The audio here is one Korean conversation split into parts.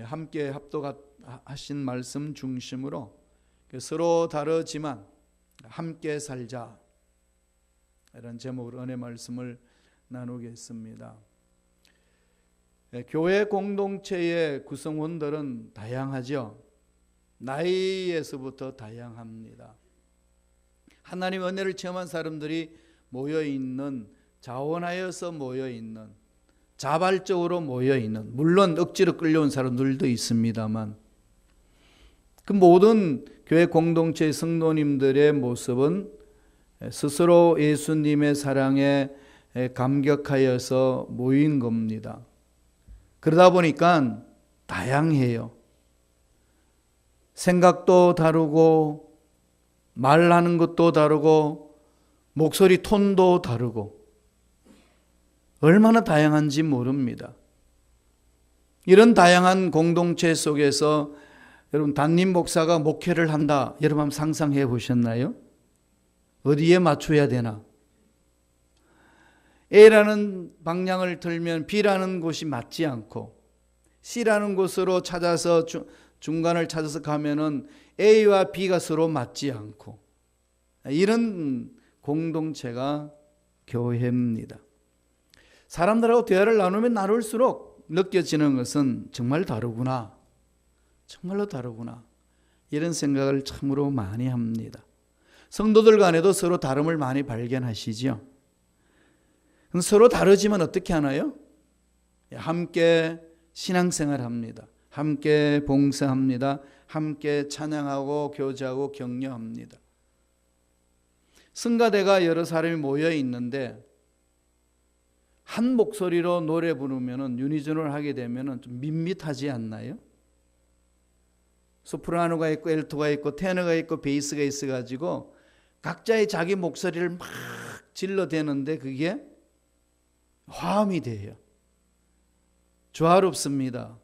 함께 합독하신 말씀 중심으로 서로 다르지만 함께 살자, 이런 제목으로 은혜 말씀을 나누겠습니다. 교회 공동체의 구성원들은 다양하죠. 나이에서부터 다양합니다. 하나님의 은혜를 체험한 사람들이 모여있는, 자원하여서 모여있는, 자발적으로 모여있는, 물론 억지로 끌려온 사람들도 있습니다만, 그 모든 교회 공동체의 성도님들의 모습은 스스로 예수님의 사랑에 감격하여서 모인 겁니다. 그러다 보니까 다양해요. 생각도 다르고, 말하는 것도 다르고, 목소리 톤도 다르고, 얼마나 다양한지 모릅니다. 이런 다양한 공동체 속에서 여러분, 담임 목사가 목회를 한다, 여러분 한번 상상해 보셨나요? 어디에 맞춰야 되나? A라는 방향을 들면 B라는 곳이 맞지 않고, C라는 곳으로 찾아서 중간을 찾아서 가면은 A와 B가 서로 맞지 않고, 이런 공동체가 교회입니다. 사람들하고 대화를 나누면 나눌수록 느껴지는 것은 정말 다르구나, 정말로 다르구나, 이런 생각을 참으로 많이 합니다. 성도들 간에도 서로 다름을 많이 발견하시죠. 서로 다르지만 어떻게 하나요? 함께 신앙생활합니다. 함께 봉사합니다. 함께 찬양하고 교제하고 격려합니다. 성가대가 여러 사람이 모여 있는데 한 목소리로 노래 부르면은 유니존을 하게 되면은 좀 밋밋하지 않나요? 소프라노가 있고 엘토가 있고 테너가 있고 베이스가 있어 가지고 각자의 자기 목소리를 막 질러대는데 그게 화음이 돼요. 조화롭습니다.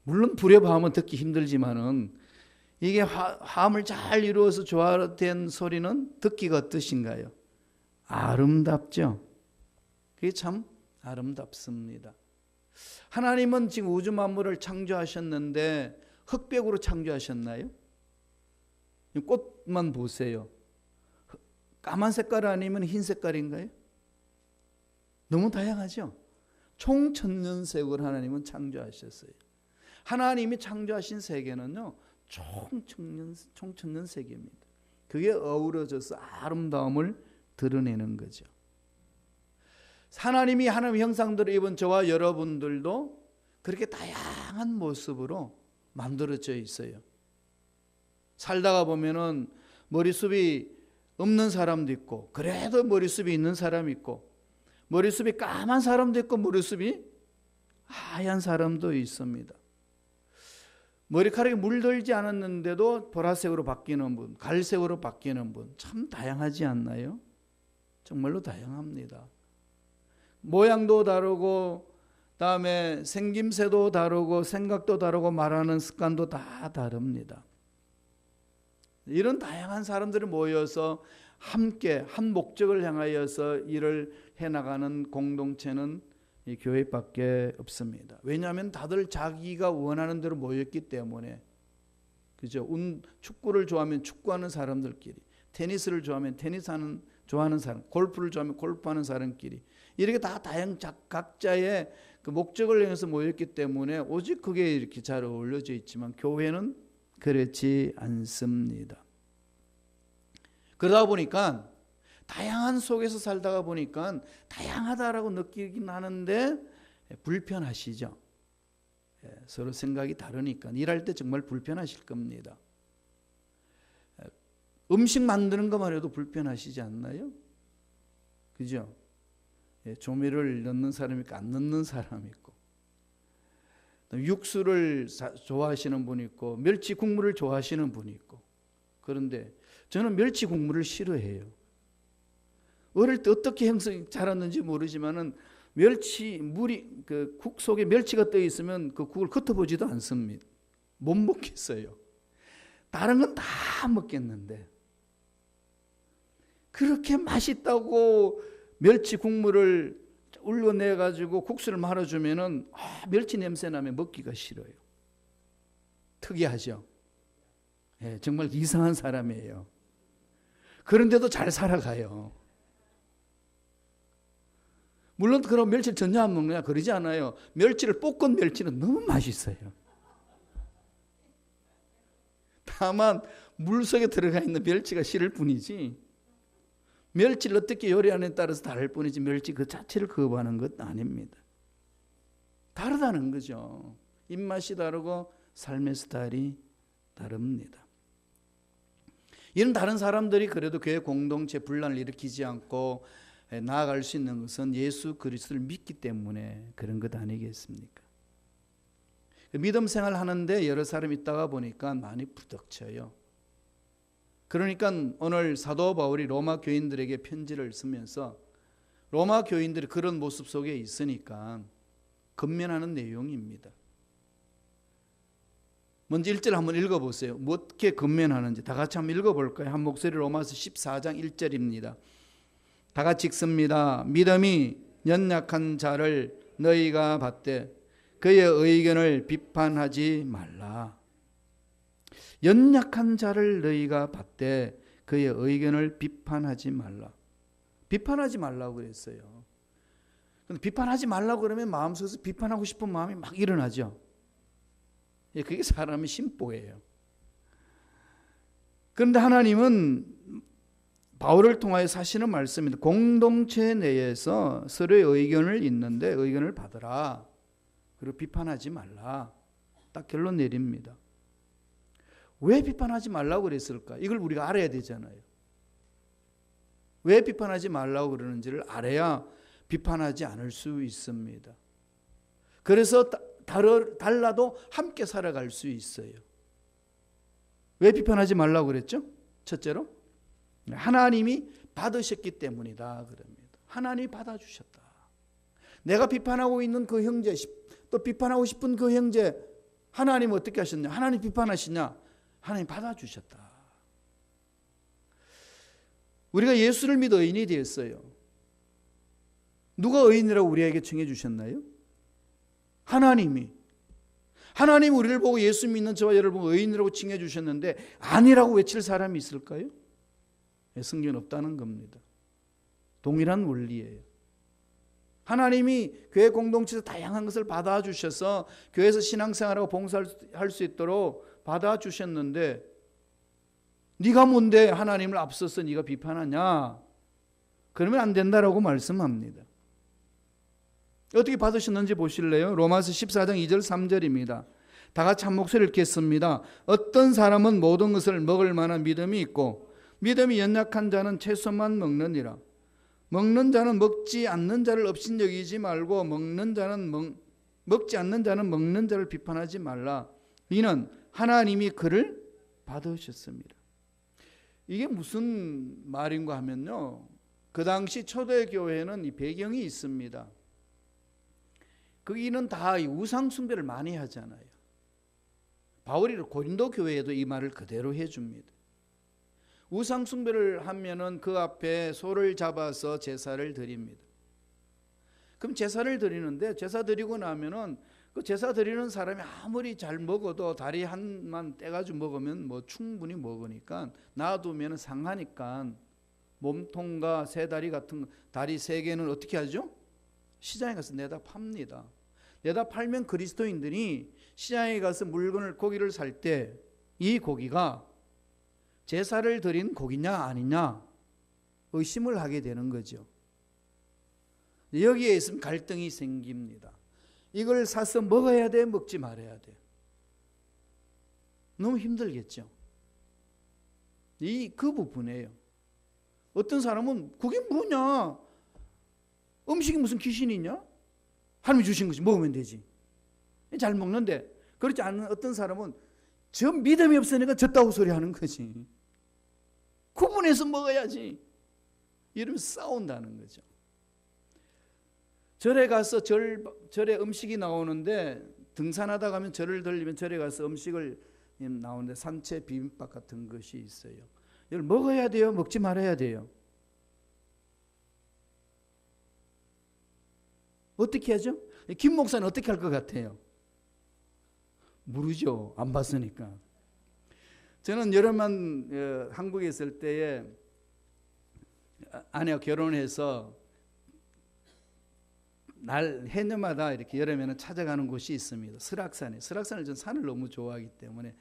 물론 불협화음은 듣기 힘들지만은 이게 화음을 잘 이루어서 조화된 소리는 듣기가 어떠신가요? 아름답죠. 그게 참 아름답습니다. 하나님은 지금 우주 만물을 창조하셨는데 흑백으로 창조하셨나요? 꽃만 보세요. 까만 색깔 아니면 흰 색깔인가요? 너무 다양하죠. 총천년색으로 하나님은 창조하셨어요. 하나님이 창조하신 세계는요, 총천년색입니다. 그게 어우러져서 아름다움을 드러내는 거죠. 하나님이 하나님의 형상대로 입은 저와 여러분들도 그렇게 다양한 모습으로 만들어져 있어요. 살다가 보면은 머리숱이 없는 사람도 있고, 그래도 머리숱이 있는 사람이 있고, 머리숱이 까만 사람도 있고, 머리숱이 하얀 사람도 있습니다. 머리카락이 물들지 않았는데도 보라색으로 바뀌는 분, 갈색으로 바뀌는 분, 참 다양하지 않나요? 정말로 다양합니다. 모양도 다르고, 다음에 생김새도 다르고, 생각도 다르고, 말하는 습관도 다 다릅니다. 이런 다양한 사람들이 모여서 함께 한 목적을 향하여서 일을 해나가는 공동체는 이 교회밖에 없습니다. 왜냐하면 다들 자기가 원하는 대로 모였기 때문에, 그죠? 축구를 좋아하면 축구하는 사람들끼리, 테니스를 좋아하면 좋아하는 사람, 골프를 좋아하면 골프하는 사람끼리, 이렇게 다 각자의 그 목적을 향해서 모였기 때문에 오직 그게 이렇게 잘 어울려져 있지만 교회는 그렇지 않습니다. 그러다 보니까 다양한 속에서 살다가 보니까 다양하다라고 느끼긴 하는데 불편하시죠. 서로 생각이 다르니까 일할 때 정말 불편하실 겁니다. 음식 만드는 것만 해도 불편하시지 않나요? 그죠? 조미를 넣는 사람이 있고 안 넣는 사람이 있고, 육수를 좋아하시는 분이 있고 멸치 국물을 좋아하시는 분이 있고. 그런데 저는 멸치 국물을 싫어해요. 어릴 때 어떻게 형성이 자랐는지 모르지만은 물이 그 국 속에 멸치가 떠 있으면 그 국을 흩어보지도 않습니다. 못 먹겠어요. 다른 건 다 먹겠는데 그렇게 맛있다고 멸치 국물을 울려내가지고 국수를 말아주면은 멸치 냄새 나면 먹기가 싫어요. 특이하죠. 예, 정말 이상한 사람이에요. 그런데도 잘 살아가요. 물론 그럼 멸치를 전혀 안 먹느냐 그러지 않아요. 멸치를 볶은 멸치는 너무 맛있어요. 다만 물속에 들어가 있는 멸치가 싫을 뿐이지, 멸치를 어떻게 요리하느냐에 따라서 다를 뿐이지 멸치 그 자체를 거부하는 것 아닙니다. 다르다는 거죠. 입맛이 다르고 삶의 스타일이 다릅니다. 이런 다른 사람들이 그래도 교회 공동체 분란을 일으키지 않고 나아갈 수 있는 것은 예수 그리스도를 믿기 때문에 그런 것 아니겠습니까? 믿음 생활 하는데 여러 사람이 있다가 보니까 많이 부닥쳐요. 그러니까 오늘 사도 바울이 로마 교인들에게 편지를 쓰면서 로마 교인들이 그런 모습 속에 있으니까 건면하는 내용입니다. 먼저 1절 한번 읽어보세요. 어떻게 건면하는지 다 같이 한번 읽어볼까요? 한 목소리. 로마서 14장 1절입니다. 다 같이 읽습니다. 믿음이 연약한 자를 너희가 받되 그의 의견을 비판하지 말라. 연약한 자를 너희가 받되 그의 의견을 비판하지 말라. 비판하지 말라고 그랬어요. 근데 비판하지 말라고 그러면 마음속에서 비판하고 싶은 마음이 막 일어나죠. 그게 사람의 심보예요. 그런데 하나님은 바울을 통하여 하시는 말씀입니다. 공동체 내에서 서로의 의견을 있는데 의견을 받으라. 그리고 비판하지 말라. 딱 결론 내립니다. 왜 비판하지 말라고 그랬을까? 이걸 우리가 알아야 되잖아요. 왜 비판하지 말라고 그러는지를 알아야 비판하지 않을 수 있습니다. 그래서 달라도 함께 살아갈 수 있어요. 왜 비판하지 말라고 그랬죠? 첫째로 하나님이 받으셨기 때문이다 그럽니다. 하나님이 받아주셨다. 내가 비판하고 있는 그 형제, 또 비판하고 싶은 그 형제, 하나님 어떻게 하셨냐? 하나님 비판하시냐? 하나님 받아주셨다. 우리가 예수를 믿어 의인이 되었어요. 누가 의인이라고 우리에게 청해 주셨나요? 하나님이. 하나님 우리를 보고 예수 믿는 저와 여러분 의인이라고 칭해 주셨는데 아니라고 외칠 사람이 있을까요? 성경은 없다는 겁니다. 동일한 원리예요. 하나님이 교회 공동체에서 다양한 것을 받아주셔서 교회에서 신앙생활하고 봉사할 수 있도록 받아주셨는데 네가 뭔데 하나님을 앞서서 네가 비판하냐? 그러면 안 된다라고 말씀합니다. 어떻게 받으셨는지 보실래요? 로마서 14장 2절 3절입니다. 다 같이 한 목소리 읽겠습니다. 어떤 사람은 모든 것을 먹을 만한 믿음이 있고 믿음이 연약한 자는 채소만 먹느니라. 먹는 자는 먹지 않는 자를 업신여기지 말고 먹지 않는 자는 먹는 자를 비판하지 말라. 이는 하나님이 그를 받으셨습니다. 이게 무슨 말인가 하면요, 그 당시 초대교회는 이 배경이 있습니다. 거기는 다 우상 숭배를 많이 하잖아요. 바울이 고린도 교회에도 이 말을 그대로 해줍니다. 우상 숭배를 하면은 그 앞에 소를 잡아서 제사를 드립니다. 그럼 제사를 드리는데 제사 드리고 나면은 그 제사 드리는 사람이 아무리 잘 먹어도 다리 한만 떼가지고 먹으면 뭐 충분히 먹으니까 놔두면 상하니까 몸통과 새 다리 같은 다리 3개는 어떻게 하죠? 시장에 가서 내다 팝니다. 내다 팔면 그리스도인들이 시장에 가서 고기를 살 때 이 고기가 제사를 드린 고기냐 아니냐 의심을 하게 되는 거죠. 여기에 있으면 갈등이 생깁니다. 이걸 사서 먹어야 돼, 먹지 말아야 돼. 너무 힘들겠죠. 그 부분이에요. 어떤 사람은 그게 뭐냐? 음식이 무슨 귀신이냐? 하나님이 주신 것이 먹으면 되지. 잘 먹는데 그렇지 않은 어떤 사람은 저 믿음이 없으니까 졌다고 소리하는 거지. 구분해서 먹어야지. 이러면서 싸운다는 거죠. 절에 가서 절에 음식이 나오는데 등산하다 가면 절을 들리면 절에 가서 음식을 나오는데 산채 비빔밥 같은 것이 있어요. 이걸 먹어야 돼요? 먹지 말아야 돼요? 어떻게 하죠? 김 목사는 어떻게 할 것 같아요? 모르죠. 안 봤으니까. 저는 여름만 한국에 있을 때에 아내와 결혼해서 해녀마다 이렇게 여름에는 찾아가는 곳이 있습니다. 설악산을 전 산을 너무 좋아하기 때문에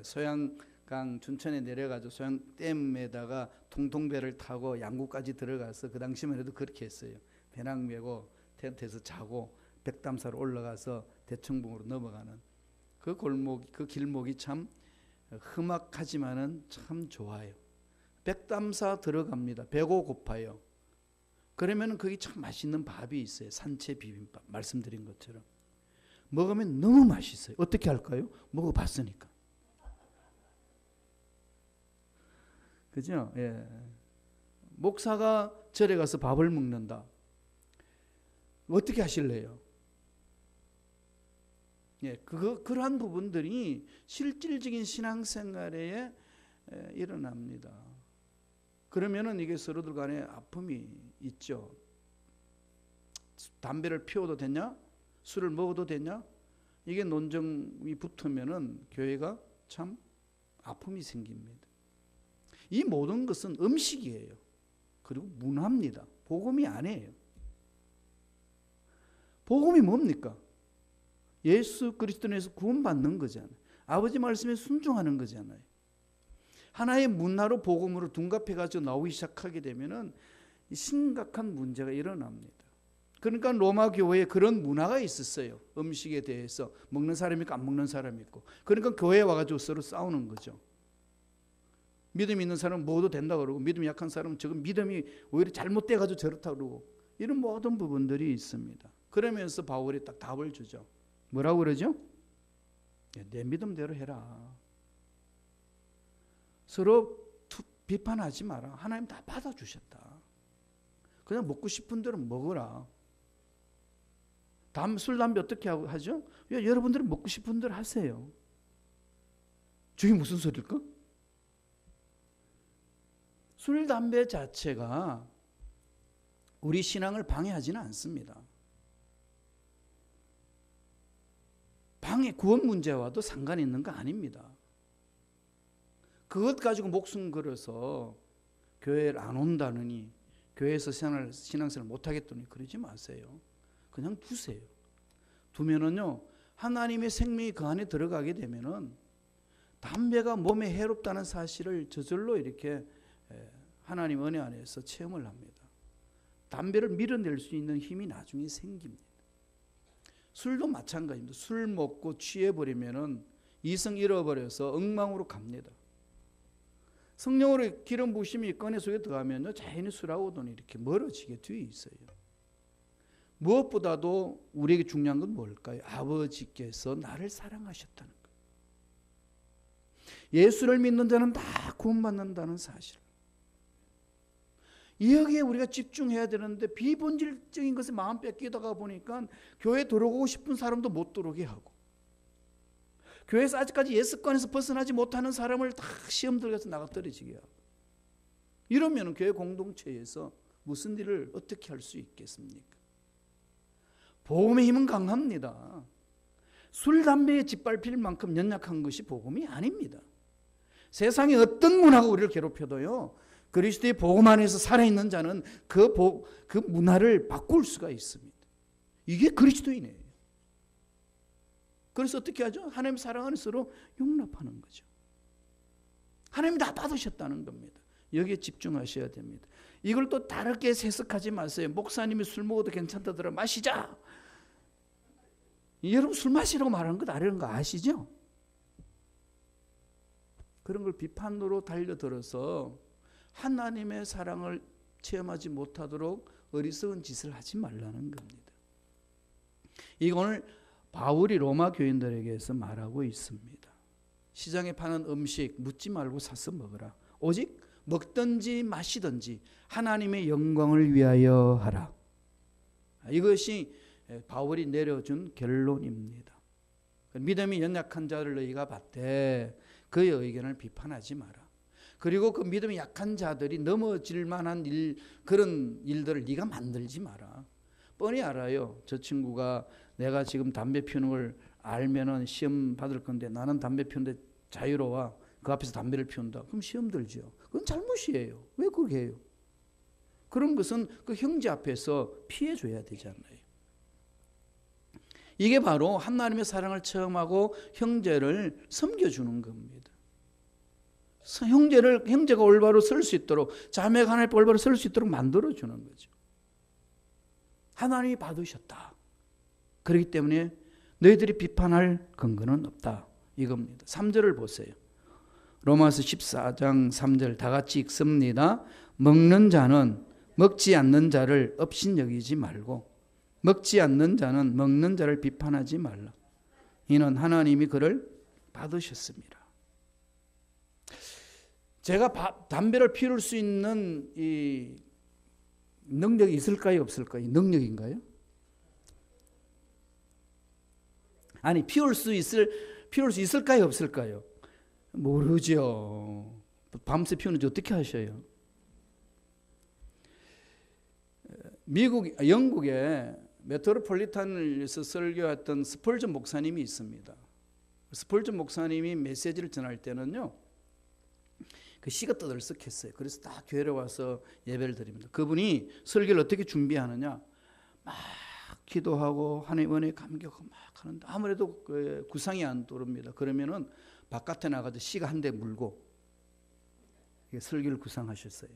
소양강 춘천에 내려가서 소양댐에다가 통통배를 타고 양구까지 들어가서 그 당시만 해도 그렇게 했어요. 배낭 메고 텐트에서 자고 백담사로 올라가서 대청봉으로 넘어가는 그 길목이 참 험악하지만은 참 좋아요. 백담사 들어갑니다. 배고 고파요. 그러면 거기 참 맛있는 밥이 있어요. 산채 비빔밥 말씀드린 것처럼 먹으면 너무 맛있어요. 어떻게 할까요? 먹어봤으니까. 그죠? 예. 목사가 절에 가서 밥을 먹는다. 어떻게 하실래요? 예, 그러한 부분들이 실질적인 신앙생활에 일어납니다. 그러면은 이게 서로들 간에 아픔이 있죠. 담배를 피워도 되냐? 술을 먹어도 되냐? 이게 논쟁이 붙으면은 교회가 참 아픔이 생깁니다. 이 모든 것은 음식이에요. 그리고 문화입니다. 복음이 아니에요. 복음이 뭡니까? 예수 그리스도에서 구원받는 거잖아요. 아버지 말씀에 순종하는 거잖아요. 하나의 문화로 복음으로 둔갑해가지고 나오기 시작하게 되면은 심각한 문제가 일어납니다. 그러니까 로마 교회에 그런 문화가 있었어요. 음식에 대해서 먹는 사람이 있고 안 먹는 사람이 있고. 그러니까 교회에 와가지고 서로 싸우는 거죠. 믿음이 있는 사람은 먹어도 된다 그러고 믿음이 약한 사람은 지금 믿음이 오히려 잘못돼가지고 저렇다 그러고 이런 모든 부분들이 있습니다. 그러면서 바울이 딱 답을 주죠. 뭐라고 그러죠? 내 믿음대로 해라. 서로 비판하지 마라. 하나님 다 받아주셨다. 그냥 먹고 싶은 대로 먹어라. 술, 담배 어떻게 하죠? 여러분들은 먹고 싶은 대로 하세요. 저게 무슨 소리일까? 술, 담배 자체가 우리 신앙을 방해하지는 않습니다. 구원 문제와도 상관이 있는 거 아닙니다. 그것 가지고 목숨 걸어서 교회를 안 온다느니 교회에서 신앙생활을 못하겠다니 그러지 마세요. 그냥 두세요. 두면은요 하나님의 생명이 그 안에 들어가게 되면은 담배가 몸에 해롭다는 사실을 저절로 이렇게 하나님 은혜 안에서 체험을 합니다. 담배를 밀어낼 수 있는 힘이 나중에 생깁니다. 술도 마찬가지입니다. 술 먹고 취해버리면은 이성 잃어버려서 엉망으로 갑니다. 성령으로 기름 부심이 꺼내 속에 들어가면요 자연히 술하고는 이렇게 멀어지게 되어 있어요. 무엇보다도 우리에게 중요한 건 뭘까요? 아버지께서 나를 사랑하셨다는 것. 예수를 믿는 자는 다 구원받는다는 사실. 여기에 우리가 집중해야 되는데 비본질적인 것에 마음 뺏기다가 보니까 교회 들어오고 싶은 사람도 못 들어오게 하고 교회에서 아직까지 예습관에서 벗어나지 못하는 사람을 다 시험 들어가서 나가 떨어지게 하고 이러면 교회 공동체에서 무슨 일을 어떻게 할 수 있겠습니까? 복음의 힘은 강합니다. 술, 담배에 짓밟힐 만큼 연약한 것이 복음이 아닙니다. 세상의 어떤 문화가 우리를 괴롭혀도요 그리스도의 복음 안에서 살아있는 자는 그 문화를 바꿀 수가 있습니다. 이게 그리스도인이에요. 그래서 어떻게 하죠? 하나님 사랑 안에 서로 용납하는 거죠. 하나님이 다 받으셨다는 겁니다. 여기에 집중하셔야 됩니다. 이걸 또 다르게 해석하지 마세요. 목사님이 술 먹어도 괜찮다더라 마시자. 여러분 술 마시라고 말하는 것 아니라는 거 아시죠? 그런 걸 비판으로 달려들어서 하나님의 사랑을 체험하지 못하도록 어리석은 짓을 하지 말라는 겁니다. 이걸 바울이 로마 교인들에게서 말하고 있습니다. 시장에 파는 음식 묻지 말고 사서 먹어라. 오직 먹든지 마시든지 하나님의 영광을 위하여 하라. 이것이 바울이 내려준 결론입니다. 믿음이 연약한 자를 너희가 받되 그의 의견을 비판하지 마라. 그리고 그 믿음이 약한 자들이 넘어질 만한 그런 일들을 네가 만들지 마라. 뻔히 알아요. 저 친구가 내가 지금 담배 피우는 걸 알면은 시험 받을 건데 나는 담배 피우는데 자유로워. 그 앞에서 담배를 피운다. 그럼 시험 들죠. 그건 잘못이에요. 왜 그렇게 해요? 그런 것은 그 형제 앞에서 피해줘야 되잖아요. 이게 바로 하나님의 사랑을 체험하고 형제를 섬겨주는 겁니다. 형제가 올바로 설 수 있도록, 자매가 하나님 앞에 올바로 설 수 있도록 만들어주는 거죠. 하나님이 받으셨다. 그렇기 때문에 너희들이 비판할 근거는 없다. 이겁니다. 3절을 보세요. 로마서 14장 3절 다 같이 읽습니다. 먹는 자는 먹지 않는 자를 업신여기지 말고 먹지 않는 자는 먹는 자를 비판하지 말라. 이는 하나님이 그를 받으셨습니다. 제가 담배를 피울 수 있는 이 능력이 있을까요? 없을까요? 이 능력인가요? 아니, 피울 수 있을까요? 없을까요? 모르죠. 밤새 피우는지 어떻게 하셔요? 영국에 메트로폴리탄에서 설교했던 스펄전 목사님이 있습니다. 스펄전 목사님이 메시지를 전할 때는요, 그 씨가 떠들썩했어요. 그래서 다 교회에 와서 예배를 드립니다. 그분이 설교를 어떻게 준비하느냐, 막 기도하고 하나님 은혜에 감격하고 막 하는데 아무래도 구상이 안 떠오릅니다. 그러면은 바깥에 나가서 씨가 한 대 물고 설교를 구상하셨어요.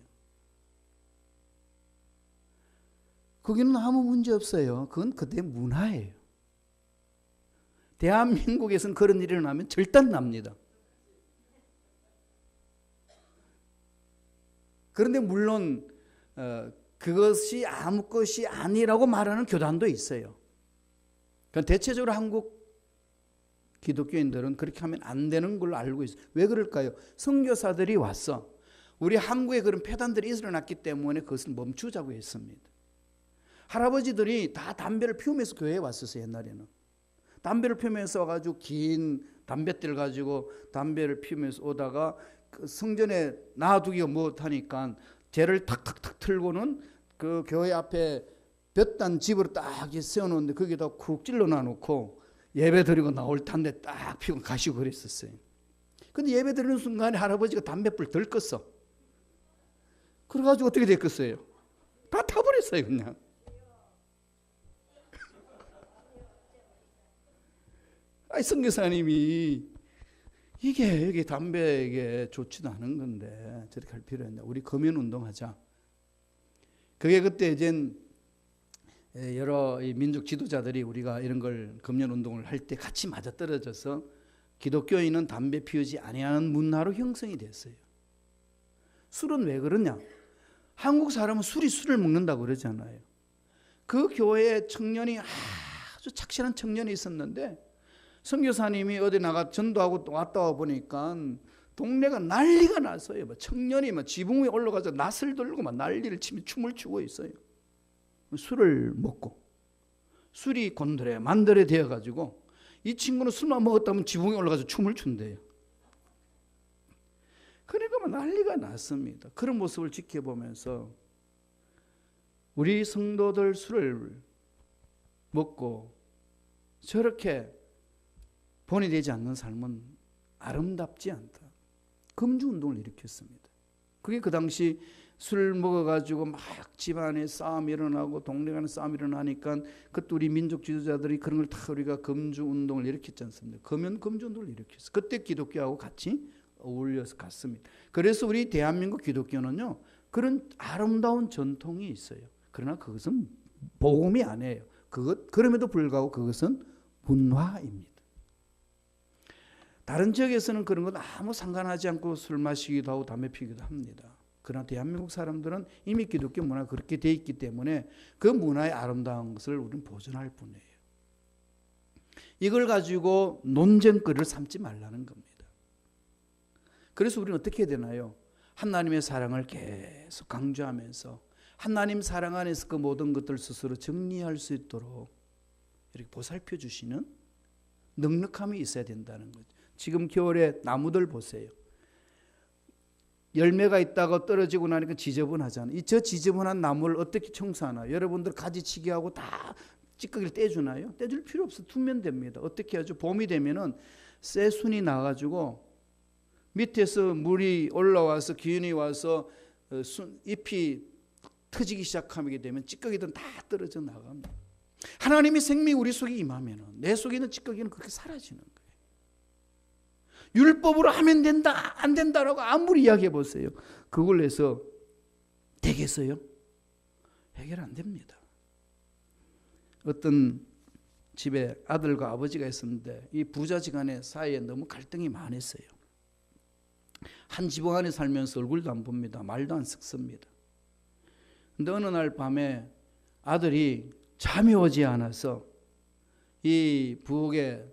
거기는 아무 문제 없어요. 그건 그때 문화예요. 대한민국에서는 그런 일이 일어나면 절단 납니다. 그런데 물론 그것이 아무 것이 아니라고 말하는 교단도 있어요. 그러니까 대체적으로 한국 기독교인들은 그렇게 하면 안 되는 걸로 알고 있어요. 왜 그럴까요? 선교사들이 왔어. 우리 한국에 그런 폐단들이 일어났기 때문에 그것을 멈추자고 했습니다. 할아버지들이 다 담배를 피우면서 교회에 왔었어요. 옛날에는 담배를 피우면서 와가지고 긴 담뱃대를 가지고 담배를 피우면서 오다가 그 성전에 놔두기가 못하니까 재를 탁탁탁 틀고는 그 교회 앞에 볕단 집으로 딱 세워놓는데 거기다 쿡 찔러 놔놓고 예배 드리고 나올 텐데 딱 피우고 가시고 그랬었어요. 근데 예배 드리는 순간에 할아버지가 담뱃불 덜 껐어. 그래가지고 어떻게 됐겠어요? 다 타버렸어요 그냥. 아니 선교사님이 이게 담배에게 좋지도 않은 건데 저렇게 할 필요 있냐. 우리 금연 운동하자. 그게 그때 이제 여러 민족 지도자들이 우리가 이런 걸 금연 운동을 할 때 같이 맞아떨어져서 기독교인은 담배 피우지 아니하는 문화로 형성이 됐어요. 술은 왜 그러냐? 한국 사람은 술을 먹는다고 그러잖아요. 그 교회에 청년이 아주 착실한 청년이 있었는데 선교사님이 어디 나가 전도하고 왔다 보니까 동네가 난리가 났어요. 청년이 지붕 위에 올라가서 낫을 들고 막 난리를 치며 춤을 추고 있어요. 술을 먹고 술이 곤드레 만드레 되어가지고 이 친구는 술만 먹었다면 지붕에 올라가서 춤을 춘대요. 그러니까 막 난리가 났습니다. 그런 모습을 지켜보면서 우리 성도들 술을 먹고 저렇게 본이 되지 않는 삶은 아름답지 않다. 금주운동을 일으켰습니다. 그게 그 당시 술 먹어가지고 막 집안에 싸움이 일어나고 동네 간에 싸움이 일어나니까 그때 우리 민족 지도자들이 그런 걸 다 우리가 금주운동을 일으켰지 않습니까? 금주운동을 일으켰어요. 그때 기독교하고 같이 어울려서 갔습니다. 그래서 우리 대한민국 기독교는요 그런 아름다운 전통이 있어요. 그러나 그것은 복음이 아니에요. 그럼에도 불구하고 그것은 문화입니다. 다른 지역에서는 그런 건 아무 상관하지 않고 술 마시기도 하고 담배 피우기도 합니다. 그러나 대한민국 사람들은 이미 기독교 문화가 그렇게 돼 있기 때문에 그 문화의 아름다운 것을 우리는 보존할 뿐이에요. 이걸 가지고 논쟁거리를 삼지 말라는 겁니다. 그래서 우리는 어떻게 해야 되나요? 하나님의 사랑을 계속 강조하면서 하나님 사랑 안에서 그 모든 것들 스스로 정리할 수 있도록 이렇게 보살펴 주시는 넉넉함이 있어야 된다는 거죠. 지금 겨울에 나무들 보세요. 열매가 있다가 떨어지고 나니까 지저분하잖아요. 저 지저분한 나무를 어떻게 청소하나요? 여러분들 가지치기 하고 다 찌꺼기를 떼주나요? 떼줄 필요 없어. 두면 됩니다. 어떻게 하죠? 봄이 되면은 새순이 나가지고 밑에서 물이 올라와서 기운이 와서 잎이 터지기 시작하게 되면 찌꺼기들은 다 떨어져 나갑니다. 하나님의 생명이 우리 속에 임하면 내 속에 있는 찌꺼기는 그렇게 사라지는 거예요. 율법으로 하면 된다 안 된다라고 아무리 이야기해 보세요. 그걸 해서 되겠어요? 해결 안 됩니다. 어떤 집에 아들과 아버지가 있었는데 이 부자지간의 사이에 너무 갈등이 많았어요. 한 지붕 안에 살면서 얼굴도 안 봅니다. 말도 안 섞습니다. 근데 어느 날 밤에 아들이 잠이 오지 않아서 이 부엌에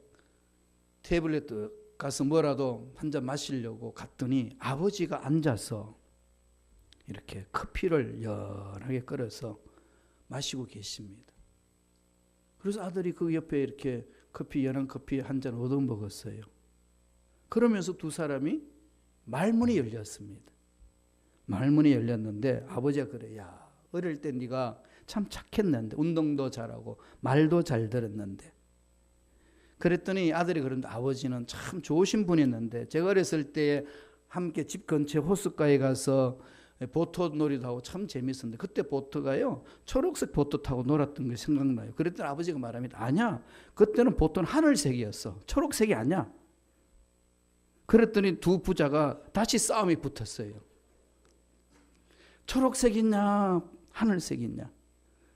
태블릿 가서 뭐라도 한 잔 마시려고 갔더니 아버지가 앉아서 이렇게 커피를 연하게 끓여서 마시고 계십니다. 그래서 아들이 그 옆에 이렇게 연한 커피 한 잔 얻어 먹었어요. 그러면서 두 사람이 말문이 열렸습니다. 말문이 열렸는데 아버지가 그래, 야, 어릴 때 네가 참 착했는데 운동도 잘하고 말도 잘 들었는데. 그랬더니 아들이 그런데 아버지는 참 좋으신 분이었는데 제가 어렸을 때 함께 집 근처 호숫가에 가서 보트 놀이도 하고 참 재밌었는데 그때 보트가요 초록색 보트 타고 놀았던 게 생각나요. 그랬더니 아버지가 말합니다. 아니야, 그때는 보트는 하늘색이었어. 초록색이 아니야. 그랬더니 두 부자가 다시 싸움이 붙었어요. 초록색이냐 하늘색이냐.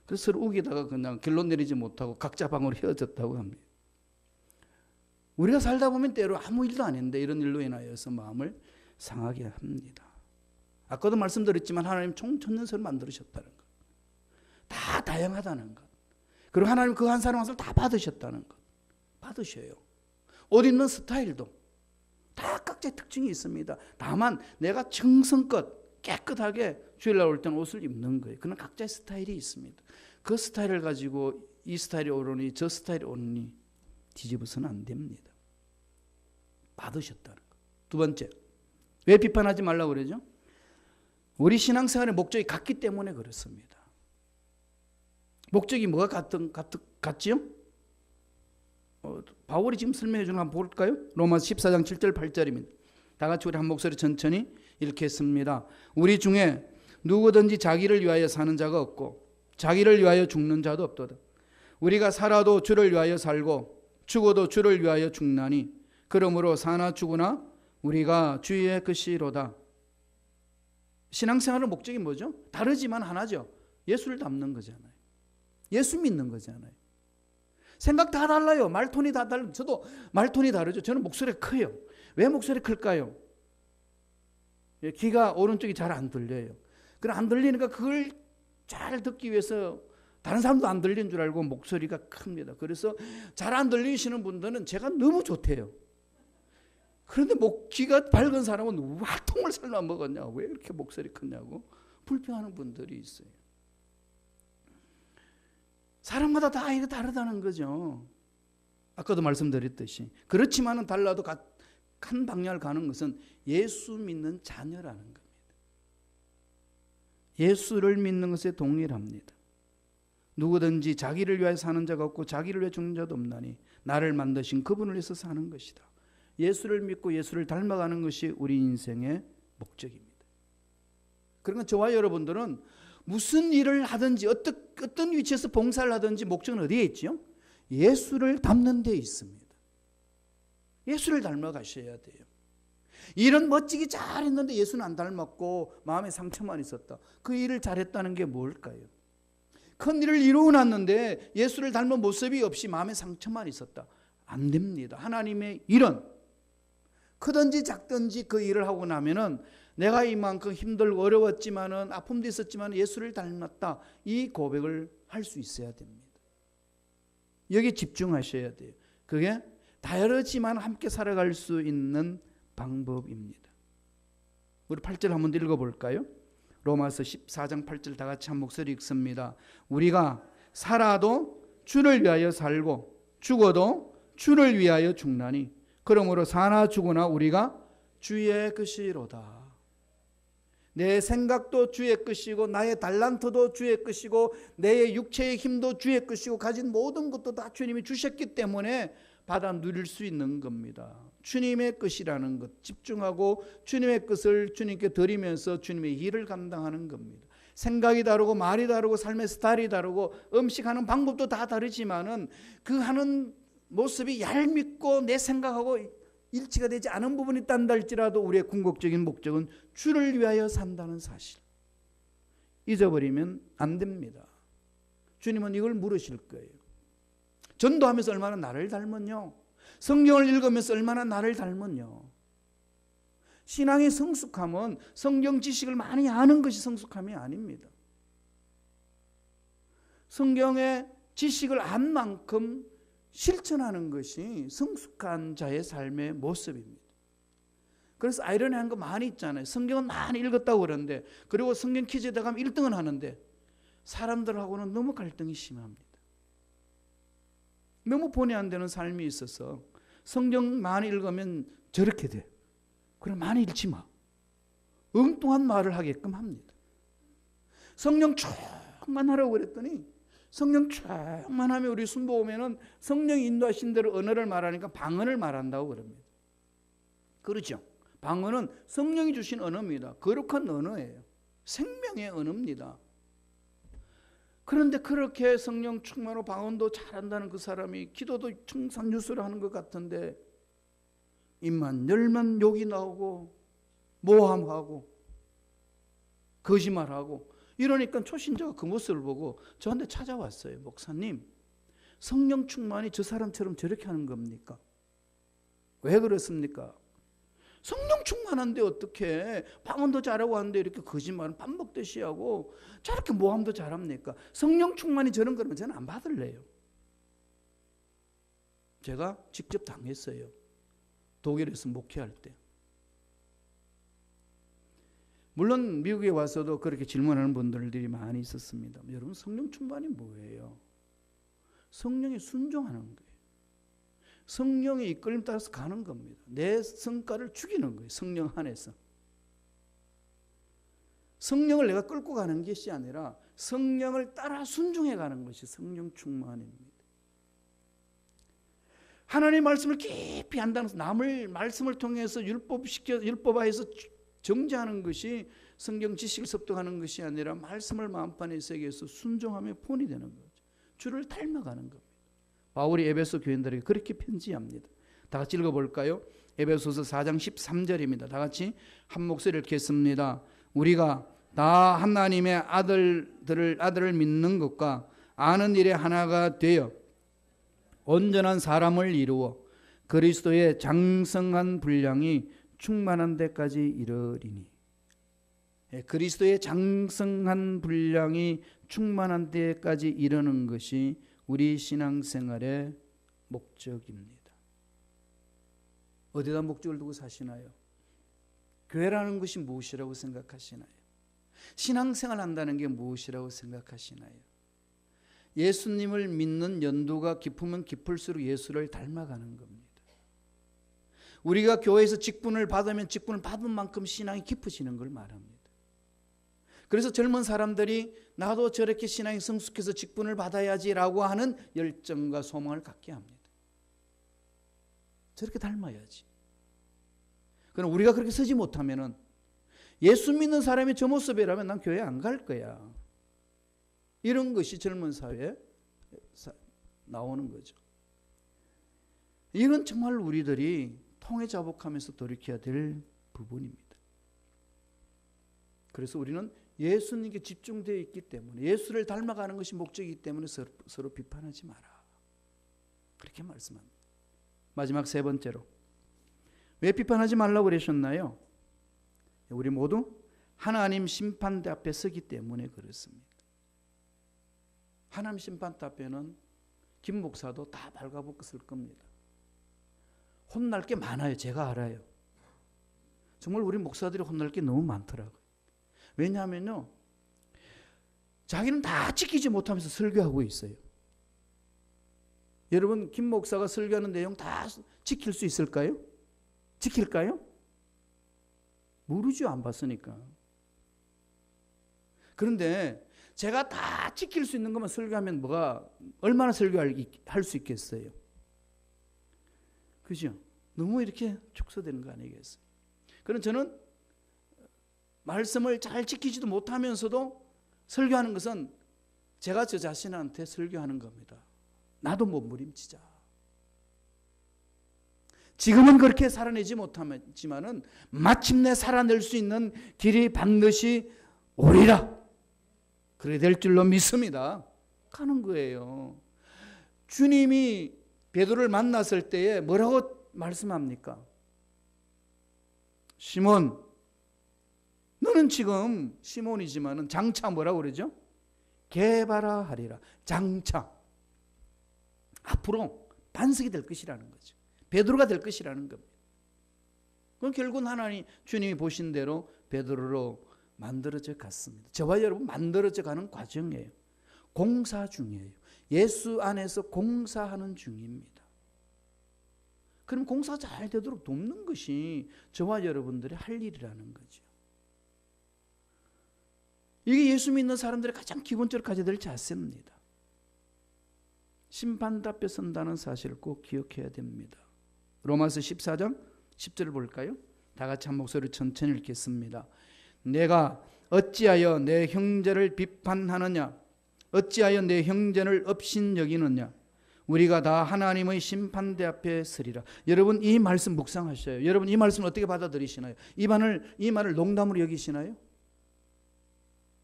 그래서 서로 우기다가 그냥 결론 내리지 못하고 각자 방으로 헤어졌다고 합니다. 우리가 살다 보면 때로 아무 일도 안 했는데 이런 일로 인하여서 마음을 상하게 합니다. 아까도 말씀드렸지만 하나님 총천년설을 만들으셨다는 것, 다 다양하다는 것, 그리고 하나님 그 한 사람 한 사람 다 받으셨다는 것. 받으셔요. 옷 입는 스타일도 다 각자의 특징이 있습니다. 다만 내가 정성껏 깨끗하게 주일날 올 때는 옷을 입는 거예요. 그는 각자의 스타일이 있습니다. 그 스타일을 가지고 이 스타일이 옳으니 저 스타일이 옳으니 뒤집어서는 안 됩니다. 받으셨다는 것. 두 번째, 왜 비판하지 말라고 그러죠? 우리 신앙생활의 목적이 같기 때문에 그렇습니다. 목적이 뭐가 같지요? 바울이 지금 설명해 주는 거 한번 볼까요? 로마서 14장 7절 8절입니다. 다 같이 우리 한 목소리 천천히 읽겠습니다. 우리 중에 누구든지 자기를 위하여 사는 자가 없고 자기를 위하여 죽는 자도 없도다. 우리가 살아도 주를 위하여 살고 죽어도 주를 위하여 죽나니 그러므로 사나 죽으나 우리가 주의 것이로다. 신앙생활의 목적이 뭐죠? 다르지만 하나죠. 예수를 닮는 거잖아요. 예수 믿는 거잖아요. 생각 다 달라요. 말톤이 다 달라요. 저도 말톤이 다르죠. 저는 목소리가 커요. 왜 목소리가 클까요? 귀가 오른쪽이 잘 안 들려요. 그럼 안 들리니까 그걸 잘 듣기 위해서 다른 사람도 안 들리는 줄 알고 목소리가 큽니다. 그래서 잘 안 들리시는 분들은 제가 너무 좋대요. 그런데 귀가 밝은 사람은 화통을 삶아 먹었냐, 왜 이렇게 목소리 크냐고 불평하는 분들이 있어요. 사람마다 다 이게 다르다는 거죠. 아까도 말씀드렸듯이. 그렇지만은 달라도 한 방향을 가는 것은 예수 믿는 자녀라는 겁니다. 예수를 믿는 것에 동일합니다. 누구든지 자기를 위하여 사는 자가 없고 자기를 위해 죽는 자도 없나니 나를 만드신 그분을 위해서 사는 것이다. 예수를 믿고 예수를 닮아가는 것이 우리 인생의 목적입니다. 그러니까 저와 여러분들은 무슨 일을 하든지 어떤 위치에서 봉사를 하든지 목적은 어디에 있지요? 예수를 닮는 데 있습니다. 예수를 닮아가셔야 돼요. 일은 멋지게 잘했는데 예수는 안 닮았고 마음에 상처만 있었다. 그 일을 잘했다는 게 뭘까요? 큰 일을 이루어놨는데 예수를 닮은 모습이 없이 마음에 상처만 있었다. 안 됩니다. 하나님의 일은 크든지 작든지 그 일을 하고 나면은 내가 이만큼 힘들고 어려웠지만은 아픔도 있었지만 예수를 닮았다. 이 고백을 할 수 있어야 됩니다. 여기 집중하셔야 돼요. 그게 다르지만 함께 살아갈 수 있는 방법입니다. 우리 8절 한번 읽어볼까요? 로마서 14장 8절 다 같이 한 목소리 읽습니다. 우리가 살아도 주를 위하여 살고 죽어도 주를 위하여 죽나니 그러므로 사나 죽으나 우리가 주의 것이로다. 내 생각도 주의 것이고 나의 달란트도 주의 것이고 내 육체의 힘도 주의 것이고 가진 모든 것도 다 주님이 주셨기 때문에 받아 누릴 수 있는 겁니다. 주님의 것이라는 것 집중하고 주님의 것을 주님께 드리면서 주님의 일을 감당하는 겁니다. 생각이 다르고 말이 다르고 삶의 스타일이 다르고 음식하는 방법도 다 다르지만은 그 하는 모습이 얄밉고 내 생각하고 일치가 되지 않은 부분이 있단다 할지라도 우리의 궁극적인 목적은 주를 위하여 산다는 사실 잊어버리면 안 됩니다. 주님은 이걸 물으실 거예요. 전도하면서 얼마나 나를 닮았냐? 성경을 읽으면서 얼마나 나를 닮았냐? 신앙의 성숙함은 성경 지식을 많이 아는 것이 성숙함이 아닙니다. 성경의 지식을 안 만큼 실천하는 것이 성숙한 자의 삶의 모습입니다. 그래서 아이러니한 거 많이 있잖아요. 성경은 많이 읽었다고 그러는데 그리고 성경 퀴즈에 가면 1등은 하는데 사람들하고는 너무 갈등이 심합니다. 너무 본의 안 되는 삶이 있어서 성경 많이 읽으면 저렇게 돼. 그럼 많이 읽지 마. 엉뚱한 말을 하게끔 합니다. 성령 쭉만 하라고 그랬더니 성령 쭉만 하면 우리 순보 오면은 성령이 인도하신 대로 언어를 말하니까 방언을 말한다고 그럽니다. 그렇죠? 방언은 성령이 주신 언어입니다. 거룩한 언어예요. 생명의 언어입니다. 그런데 그렇게 성령 충만으로 방언도 잘한다는 그 사람이 기도도 청산유수를 하는 것 같은데 입만 열면 욕이 나오고 모함하고 거짓말하고 이러니까 초신자가 그 모습을 보고 저한테 찾아왔어요. 목사님, 성령 충만이 저 사람처럼 저렇게 하는 겁니까? 왜 그렇습니까? 성령 충만한데 어떻게 방언도 잘하고 하는데 이렇게 거짓말은 밥 먹듯이 하고 저렇게 모함도 잘합니까? 성령 충만이 저런 거면 저는 안 받을래요. 제가 직접 당했어요. 독일에서 목회할 때. 물론 미국에 와서도 그렇게 질문하는 분들이 많이 있었습니다. 여러분, 성령 충만이 뭐예요? 성령에 순종하는 거예요. 성령의 이끌림 따라서 가는 겁니다. 내 성과를 죽이는 거예요. 성령 안에서. 성령을 내가 끌고 가는 것이 아니라 성령을 따라 순종해 가는 것이 성령 충만입니다. 하나님의 말씀을 깊이 한다면서 남을 말씀을 통해서 율법화해서 정죄하는 것이 성경 지식을 습득하는 것이 아니라 말씀을 마음판에 새겨서 순종하며 본이 되는 거죠. 주를 닮아가는 겁니다. 바울이 에베소 교인들에게 그렇게 편지합니다. 다 같이 읽어볼까요? 에베소서 4장 13절입니다. 다 같이 한 목소리를 읽겠습니다. 우리가 다 하나님의 아들을 믿는 것과 아는 일에 하나가 되어 온전한 사람을 이루어 그리스도의 장성한 분량이 충만한 데까지 이르리니. 그리스도의 장성한 분량이 충만한 데까지 이르는 것이 우리 신앙생활의 목적입니다. 어디다 목적을 두고 사시나요? 교회라는 것이 무엇이라고 생각하시나요? 신앙생활 한다는 게 무엇이라고 생각하시나요? 예수님을 믿는 연도가 깊으면 깊을수록 예수를 닮아가는 겁니다. 우리가 교회에서 직분을 받으면 직분을 받은 만큼 신앙이 깊어지는 걸 말합니다. 그래서 젊은 사람들이 나도 저렇게 신앙이 성숙해서 직분을 받아야지라고 하는 열정과 소망을 갖게 합니다. 저렇게 닮아야지. 그럼 우리가 그렇게 서지 못하면은 예수 믿는 사람이 저 모습이라면 난 교회 안 갈 거야. 이런 것이 젊은 사회에 나오는 거죠. 이건 정말 우리들이 통해 자복하면서 돌이켜야 될 부분입니다. 그래서 우리는 예수님께 집중되어 있기 때문에 예수를 닮아가는 것이 목적이기 때문에 서로 비판하지 마라. 그렇게 말씀합니다. 마지막 세 번째로 왜 비판하지 말라고 그러셨나요? 우리 모두 하나님 심판대 앞에 서기 때문에 그렇습니다. 하나님 심판대 앞에는 김 목사도 다 발가벗겼을 겁니다. 혼날 게 많아요. 제가 알아요. 정말 우리 목사들이 혼날 게 너무 많더라고요. 왜냐하면요, 자기는 다 지키지 못하면서 설교하고 있어요. 여러분, 김 목사가 설교하는 내용 다 지킬 수 있을까요? 지킬까요? 모르죠. 안 봤으니까. 그런데 제가 다 지킬 수 있는 것만 설교하면 얼마나 설교할 수 있겠어요? 그죠? 너무 이렇게 축소되는 거 아니겠어요? 그럼 저는 말씀을 잘 지키지도 못하면서도 설교하는 것은 제가 저 자신한테 설교하는 겁니다. 나도 몸부림치자. 지금은 그렇게 살아내지 못하지만은 마침내 살아낼 수 있는 길이 반드시 오리라. 그렇게 될 줄로 믿습니다. 가는 거예요. 주님이 베드로를 만났을 때에 뭐라고 말씀합니까? 시몬, 너는 지금 시몬이지만은 장차 뭐라고 그러죠? 개바라 하리라. 장차 앞으로 반석이 될 것이라는 거죠. 베드로가 될 것이라는 겁니다. 그럼 결국은 하나님 주님이 보신 대로 베드로로 만들어져 갔습니다. 저와 여러분 만들어져 가는 과정이에요. 공사 중이에요. 예수 안에서 공사하는 중입니다. 그럼 공사 잘 되도록 돕는 것이 저와 여러분들의 할 일이라는 거죠. 이게 예수 믿는 사람들의 가장 기본적으로 가져야 될 자세입니다. 심판대 앞에 선다는 사실을 꼭 기억해야 됩니다. 로마서 14장 10절을 볼까요? 다 같이 한 목소리로 천천히 읽겠습니다. 내가 어찌하여 내 형제를 비판하느냐? 어찌하여 내 형제를 업신여기느냐? 우리가 다 하나님의 심판대 앞에 서리라. 여러분 이 말씀 묵상하셔요. 여러분 이 말씀 어떻게 받아들이시나요? 이 말을 농담으로 여기시나요?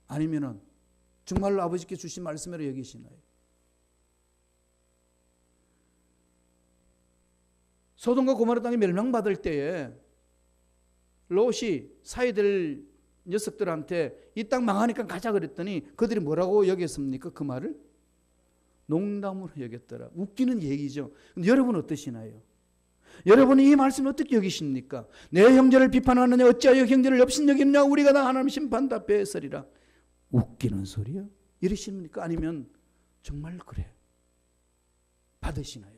아니면은 정말로 아버지께 주신 말씀으로 여기시나요? 소돔과 고모라 땅이 멸망받을 때에 롯이 사이될 녀석들한테 이 땅 망하니까 가자 그랬더니 그들이 뭐라고 여겼습니까? 그 말을 농담으로 여겼더라. 웃기는 얘기죠. 근데 여러분 어떠시나요? 여러분이 이 말씀을 어떻게 여기십니까? 내 형제를 비판하느냐? 어찌하여 형제를 업신여기느냐? 우리가 다 하나님 심판대 앞에 서리라. 웃기는 소리요? 이러십니까? 아니면 정말 그래 받으시나요?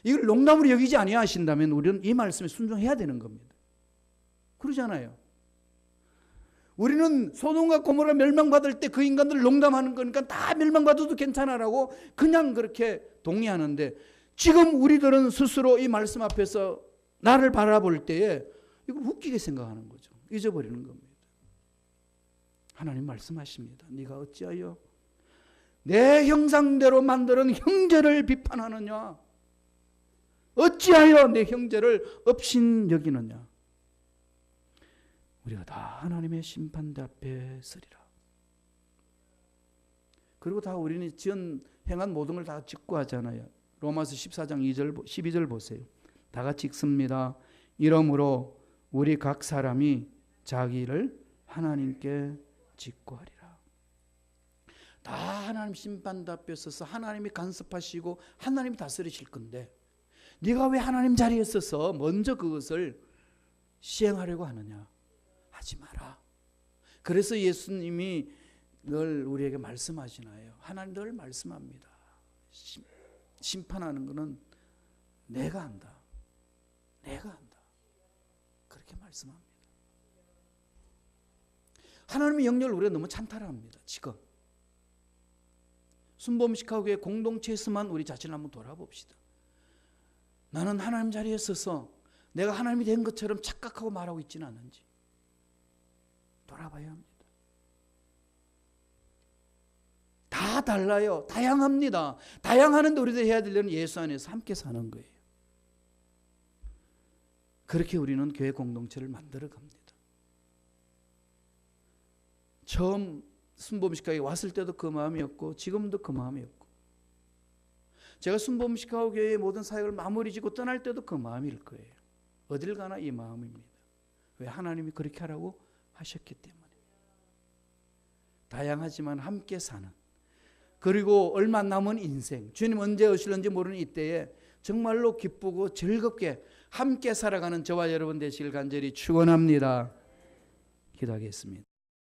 이걸 농담으로 여기지 아니하신다면 우리는 이 말씀에 순종해야 되는 겁니다. 그러잖아요. 우리는 소돔과 고모라 멸망받을 때 그 인간들을 농담하는 거니까 다 멸망받아도 괜찮아라고 그냥 그렇게 동의하는데 지금 우리들은 스스로 이 말씀 앞에서 나를 바라볼 때에 이걸 웃기게 생각하는 거죠. 잊어버리는 겁니다. 하나님 말씀하십니다. 네가 어찌하여 내 형상대로 만드는 형제를 비판하느냐? 어찌하여 내 형제를 업신여기느냐? 우리가 다 하나님의 심판대 앞에 서리라. 그리고 다 우리는 행한 모든 걸 다 짓고 하잖아요. 로마서 14장 12절 보세요. 다 같이 읽습니다. 이러므로 우리 각 사람이 자기를 하나님께 짓고 하리라. 다 하나님 심판대 앞에 서서 하나님이 간섭하시고 하나님이 다스리실 건데 네가 왜 하나님 자리에 서서 먼저 그것을 시행하려고 하느냐? 하지 마라. 그래서 예수님이 늘 우리에게 말씀하시나요? 하나님 늘 말씀합니다. 심판하는 것은 내가 한다. 내가 한다. 그렇게 말씀합니다. 하나님의 영역을 우리가 너무 찬탈합니다. 지금 순범시카고의 공동체에서만 우리 자신을 한번 돌아봅시다. 나는 하나님 자리에 서서 내가 하나님이 된 것처럼 착각하고 말하고 있지는 않은지 돌아봐야 합니다. 다 달라요. 다양합니다. 다양하는데 우리들이 해야 될 일은 예수 안에서 함께 사는 거예요. 그렇게 우리는 교회 공동체를 만들어 갑니다. 처음 순범시카고에 왔을 때도 그 마음이었고 지금도 그 마음이었고 제가 순범시카고 교회의 모든 사역을 마무리 짓고 떠날 때도 그 마음일 거예요. 어딜 가나 이 마음입니다. 왜? 하나님이 그렇게 하라고 하셨기 때문에. 다양하지만 함께 사는, 그리고 얼마 남은 인생, 주님 언제 오실는지 모르는 이때에 정말로 기쁘고 즐겁게 함께 살아가는 저와 여러분 되시길 간절히 축원합니다. 기도하겠습니다.